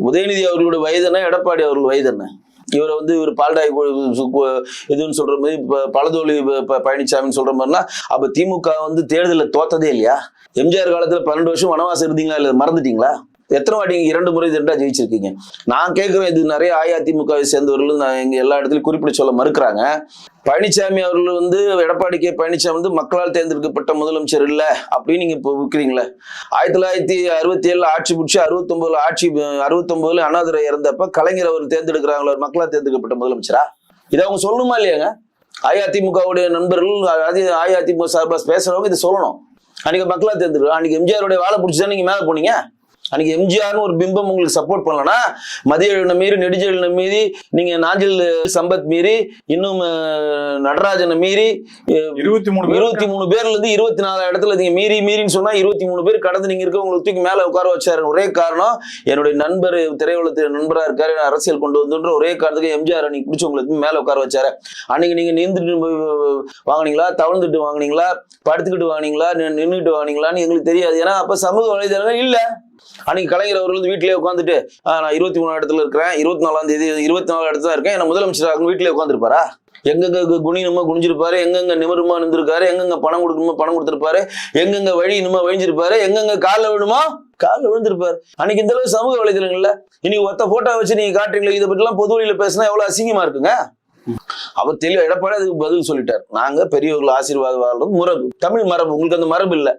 உதயநிதி அவர்களுடைய வயது என்ன, எடப்பாடி அவர்கள் வயது என்ன? இவரை வந்து இவர் பால்டாய் எதுன்னு சொல்ற மாதிரி பழதோழி பழனிசாமின்னு சொல்ற மாதிரினா, அப்ப திமுக வந்து தேர்தலில் தோத்ததே இல்லையா? எம்ஜிஆர் காலத்துல 12 வருஷம் வனவாசம் இருந்தீங்களா இல்ல மறந்துட்டீங்களா? எத்தனை வாட்டி 2 முறை 2 ஜெயிச்சிருக்கீங்க? நான் கேட்கிறேன், இது நிறைய அஇஅதிமுகவை சேர்ந்தவர்கள் நான் எங்க எல்லா இடத்துலயும் குறிப்பிட சொல்ல மறுக்கிறாங்க. பழனிசாமி அவர்கள் வந்து எடப்பாடி கே பழனிசாமி வந்து மக்களால் தேர்ந்தெடுக்கப்பட்ட முதலமைச்சர் இல்ல அப்படின்னு நீங்க இப்போ விற்கிறீங்களே. 1967 ஆட்சி பிடிச்சி 69 அண்ணாதுரை இறந்தப்ப கலைஞர் அவர் தேர்ந்தெடுக்கிறாங்களோ மக்களால் தேர்ந்தெடுக்கப்பட்ட முதலமைச்சரா? இதை அவங்க சொல்லணுமா இல்லையாங்க? அஇஅதிமுகவுடைய நண்பர்கள் அஇஅதிமுக சார்பாக பேசுறவங்க இதை சொல்லணும். அன்னைக்கு மக்களா தேர்ந்தெடுக்க, அன்னைக்கு எம்ஜிஆருடைய வாழை பிடிச்சா நீங்க மேல போனீங்க. அன்னைக்கு எம்ஜிஆர்னு ஒரு பிம்பம் உங்களுக்கு சப்போர்ட் பண்ணலன்னா, மதிய எழுன மீறி நெடுஞ்செழியனை மீறி நீங்க நாஞ்சில் சம்பத் மீறி இன்னும் நடராஜனை மீறி 23 பேர்ல இருந்து 24 இடத்துல நீங்க மீறின்னு சொன்னா 23 பேர் கடந்து நீங்க இருக்க உங்களுக்கு தூக்கி மேல உட்கார வச்சாரு. ஒரே காரணம், என்னுடைய நண்பர் திரையுலகத்தில் நண்பரா இருக்காரு, அரசியல் கொண்டு வந்துன்ற ஒரே காரணத்துக்கு எம்ஜிஆர் அன்னைக்கு பிடிச்சி உங்களுக்கு மேல உட்கார வச்சாரு. அன்னைக்கு நீங்க நீந்துட்டு வாங்கினீங்களா, தவழ்ந்துட்டு வாங்கினீங்களா, படுத்துக்கிட்டு வாங்கினீங்களா, நின்றுட்டு வாங்கினீங்களான்னு எங்களுக்கு தெரியாது. ஏன்னா அப்ப சமூக வலைதளங்கள் இல்ல. அன்னைக்கு கலைஞர் அவர்கள் வீட்டிலேயே உட்காந்துட்டு நான் 23 இடத்துல இருக்கிறேன், 24ஆம் தேதி 24 இடத்துல தான் இருக்கேன், என்ன முதலமைச்சராக வீட்டிலேயே உட்காந்துருப்பாரா? எங்கெங்க குனிணுமா குனிஞ்சிருப்பாரு, எங்கெங்க நிமிருமா நின்றுருக்காரு, எங்கெங்க பணம் கொடுக்கணுமோ பணம் கொடுத்துருப்பாரு, எங்கெங்க வழி இனிமா வழிஞ்சிருப்பாரு, எங்கெங்க காலில் விழுமா காலில் விழுந்திருப்பாரு. அன்னைக்கு இந்த அளவு சமூக வலைதளங்கள்ல இன்னைக்கு ஒத்த போட்டோ வச்சு நீங்க காட்டுறீங்களா? இதை பற்றி எல்லாம் பொது வழியில பேசினா எவ்வளவு அசிங்கமா இருக்குங்க. அவர் தெளிவா எடப்பாடி அதுக்கு பதில் சொல்லிட்டார். நாங்க பெரியவர்கள் ஆசீர்வாதம் வாழ்றது மரபு, தமிழ் மரபு, உங்களுக்கு அந்த மரபு இல்லை.